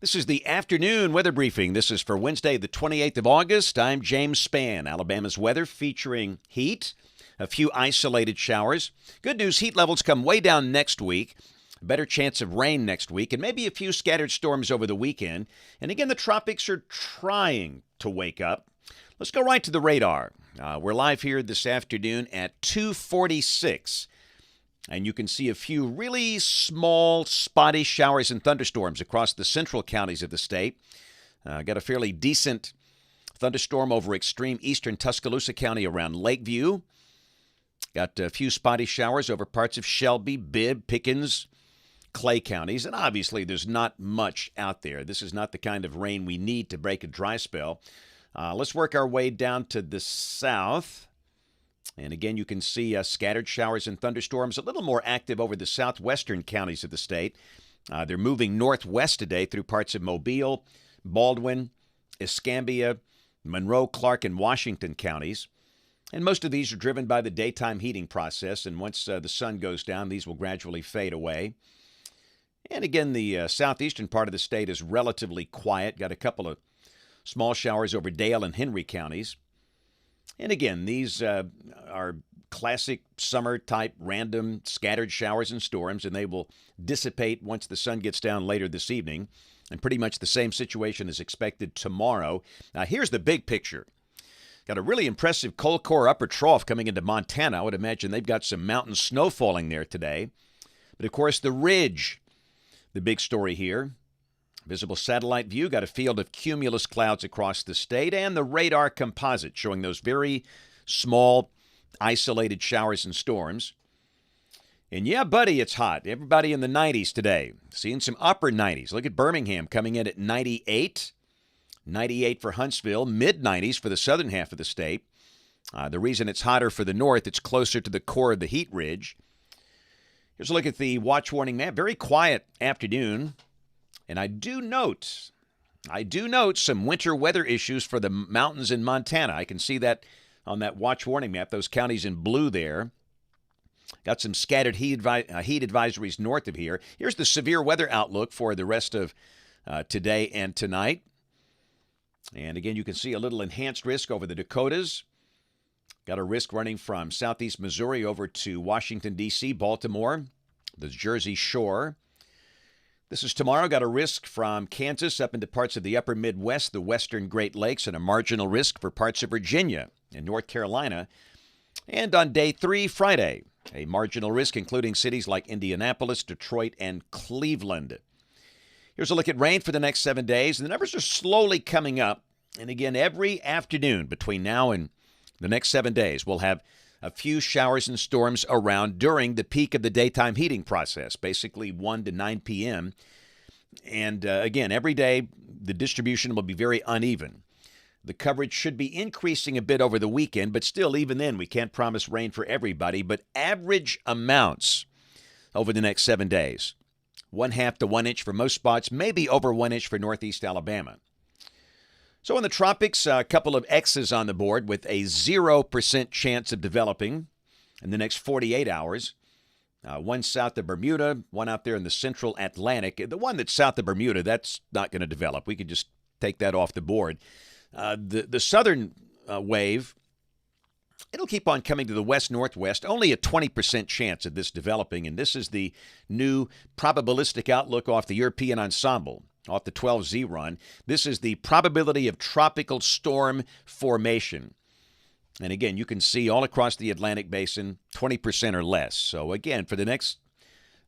This is the afternoon weather briefing. This is for Wednesday, the 28th of August. I'm James Spann. Alabama's weather featuring heat, a few isolated showers. Good news, heat levels come way down next week. Better chance of rain next week, and maybe a few scattered storms over the weekend. And again, the tropics are trying to wake up. Let's go right to the radar. We're live here this afternoon at 2:46. And you can see a few really small, spotty showers and thunderstorms across the central counties of the state. Got a fairly decent thunderstorm over extreme eastern Tuscaloosa County around Lakeview. Got a few spotty showers over parts of Shelby, Bibb, Pickens, Clay counties. And obviously, there's not much out there. This is not the kind of rain we need to break a dry spell. Let's work our way down to the south. And again, you can see scattered showers and thunderstorms a little more active over the southwestern counties of the state. They're moving northwest today through parts of Mobile, Baldwin, Escambia, Monroe, Clark, and Washington counties. And most of these are driven by the daytime heating process. And once the sun goes down, these will gradually fade away. And again, the southeastern part of the state is relatively quiet. Got a couple of small showers over Dale and Henry counties. And again, these are classic summer-type random scattered showers and storms, and they will dissipate once the sun gets down later this evening. And pretty much the same situation is expected tomorrow. Now, here's the big picture. Got a really impressive cold core upper trough coming into Montana. I would imagine they've got some mountain snow falling there today. But, of course, the ridge, the big story here. Visible satellite view, got a field of cumulus clouds across the state, and the radar composite showing those very small, isolated showers and storms. And yeah, buddy, it's hot. Everybody in the 90s today. Seeing some upper 90s. Look at Birmingham coming in at 98. 98 for Huntsville, mid-90s for the southern half of the state. The reason it's hotter for the north, it's closer to the core of the heat ridge. Here's a look at the watch warning map. Very quiet afternoon. And I do note some winter weather issues for the mountains in Montana. I can see that on that watch warning map, those counties in blue there. Got some scattered heat advisories north of here. Here's the severe weather outlook for the rest of today and tonight. And again, you can see a little enhanced risk over the Dakotas. Got a risk running from southeast Missouri over to Washington, D.C., Baltimore, the Jersey Shore. This is tomorrow. Got a risk from Kansas up into parts of the upper Midwest, the western Great Lakes, and a marginal risk for parts of Virginia and North Carolina. And on day 3, Friday, a marginal risk including cities like Indianapolis, Detroit, and Cleveland. Here's a look at rain for the next 7 days. And the numbers are slowly coming up. And again, every afternoon between now and the next 7 days, we'll have a few showers and storms around during the peak of the daytime heating process, basically 1 to 9 p.m. And again, every day the distribution will be very uneven. The coverage should be increasing a bit over the weekend, but still, even then, we can't promise rain for everybody. But average amounts over the next 7 days, 1/2 to 1 inch for most spots, maybe over 1 inch for northeast Alabama. So in the tropics, a couple of X's on the board with a 0% chance of developing in the next 48 hours. One south of Bermuda, one out there in the central Atlantic. The one that's south of Bermuda, that's not going to develop. We could just take that off the board. The southern wave, it'll keep on coming to the west-northwest. Only a 20% chance of this developing, and this is the new probabilistic outlook off the European Ensemble. Off the 12Z run. This is the probability of tropical storm formation. And again, you can see all across the Atlantic basin, 20% or less. So again, for the next,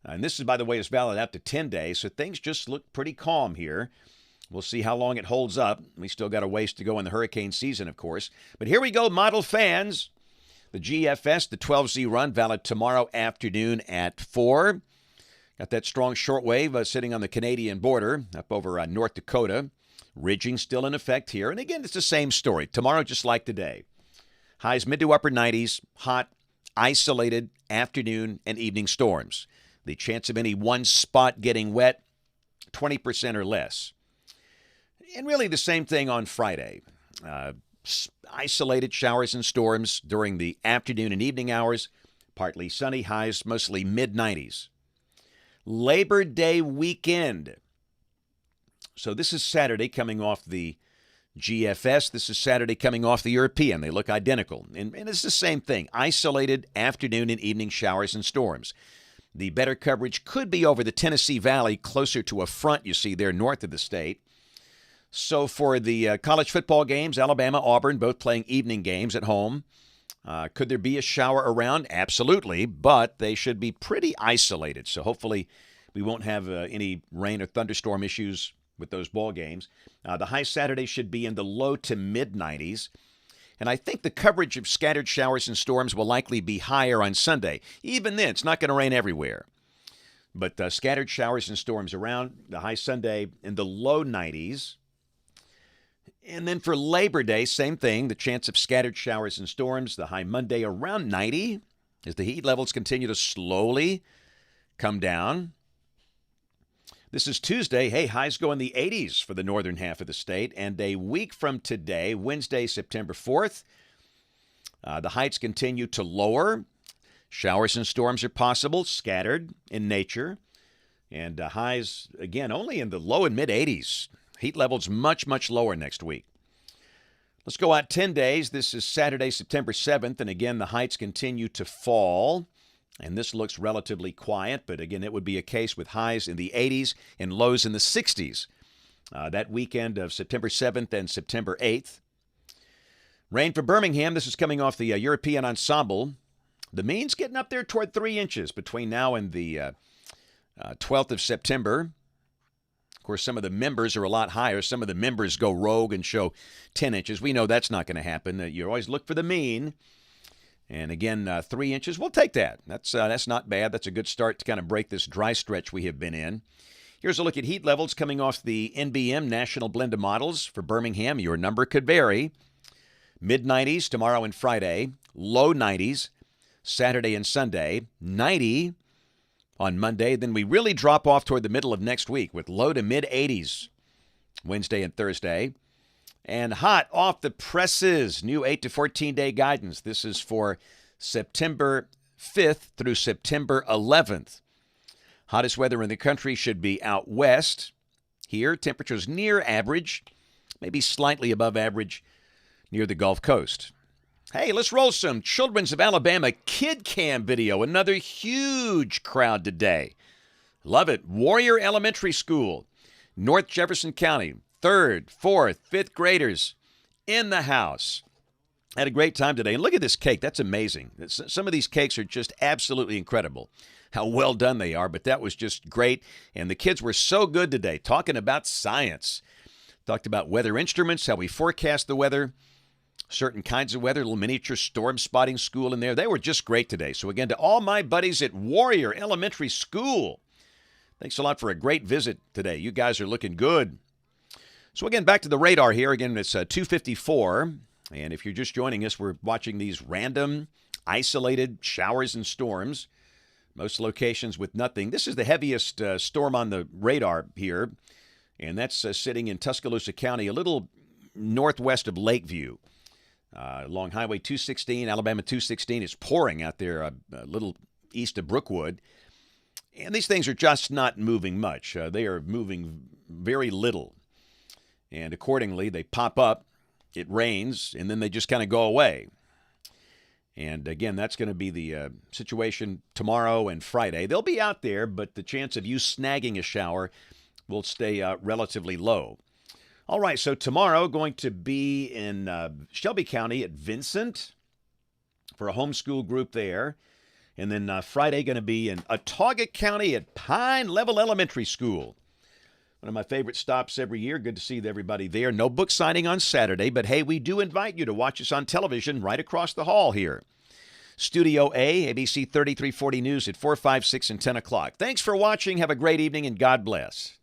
and this is, by the way, is valid out to 10 days, so things just look pretty calm here. We'll see how long it holds up. We still got a ways to go in the hurricane season, of course. But here we go, model fans. The GFS, the 12Z run, valid tomorrow afternoon at 4. Got that strong shortwave sitting on the Canadian border up over North Dakota. Ridging still in effect here. And again, it's the same story. Tomorrow, just like today. Highs mid to upper 90s, hot, isolated afternoon and evening storms. The chance of any one spot getting wet, 20% or less. And really the same thing on Friday. Isolated showers and storms during the afternoon and evening hours. Partly sunny, highs mostly mid-90s. Labor Day weekend. So this is Saturday coming off the GFS. This is Saturday coming off the European. They look identical. And it's the same thing. Isolated afternoon and evening showers and storms. The better coverage could be over the Tennessee Valley, closer to a front you see there north of the state. So for the college football games, Alabama, Auburn, both playing evening games at home. Could there be a shower around? Absolutely, but they should be pretty isolated. So hopefully we won't have any rain or thunderstorm issues with those ball games. The high Saturday should be in the low to mid-90s. And I think the coverage of scattered showers and storms will likely be higher on Sunday. Even then, it's not going to rain everywhere. But scattered showers and storms around. The high Sunday in the low 90s. And then for Labor Day, same thing. The chance of scattered showers and storms. The high Monday around 90 as the heat levels continue to slowly come down. This is Tuesday. Hey, highs go in the 80s for the northern half of the state. And a week from today, Wednesday, September 4th, the heights continue to lower. Showers and storms are possible, scattered in nature. And highs, again, only in the low and mid-80s. Heat levels much, much lower next week. Let's go out 10 days. This is Saturday, September 7th. And again, the heights continue to fall. And this looks relatively quiet, but again, it would be a case with highs in the 80s and lows in the 60s. That weekend of September 7th and September 8th. Rain for Birmingham. This is coming off the European ensemble. The mean's getting up there toward 3 inches between now and the 12th of September. Of course, some of the members are a lot higher. Some of the members go rogue and show 10 inches. We know that's not going to happen. You always look for the mean. And again, 3 inches, we'll take that. That's not bad. That's a good start to kind of break this dry stretch we have been in. Here's a look at heat levels coming off the NBM National Blend of Models for Birmingham. Your number could vary. Mid-90s tomorrow and Friday. Low 90s Saturday and Sunday. 90 on Monday. Then we really drop off toward the middle of next week with low to mid-80s Wednesday and Thursday. And hot off the presses, new 8 to 14-day guidance. This is for September 5th through September 11th. Hottest weather in the country should be out west. Here, temperatures near average, maybe slightly above average near the Gulf Coast. Hey, let's roll some Children's of Alabama Kid Cam video. Another huge crowd today. Love it. Warrior Elementary School, North Jefferson County. 3rd, 4th, 5th graders in the house. Had a great time today. And look at this cake. That's amazing. Some of these cakes are just absolutely incredible, how well done they are. But that was just great. And the kids were so good today, talking about science. Talked about weather instruments, how we forecast the weather, certain kinds of weather, little miniature storm spotting school in there. They were just great today. So again, to all my buddies at Warrior Elementary School, thanks a lot for a great visit today. You guys are looking good. So again, back to the radar here. Again, it's 2:54, and if you're just joining us, we're watching these random, isolated showers and storms, most locations with nothing. This is the heaviest storm on the radar here, and that's sitting in Tuscaloosa County, a little northwest of Lakeview, along Highway 216, Alabama 216. It's pouring out there a little east of Brookwood, and these things are just not moving much. They are moving very little. And accordingly, they pop up, it rains, and then they just kind of go away. And again, that's going to be the situation tomorrow and Friday. They'll be out there, but the chance of you snagging a shower will stay relatively low. All right, so tomorrow going to be in Shelby County at Vincent for a homeschool group there. And then Friday going to be in Autauga County at Pine Level Elementary School. One of my favorite stops every year. Good to see everybody there. No book signing on Saturday, but hey, we do invite you to watch us on television right across the hall here. Studio A, ABC 3340 News at 4, 5, 6, and 10 o'clock. Thanks for watching. Have a great evening, and God bless.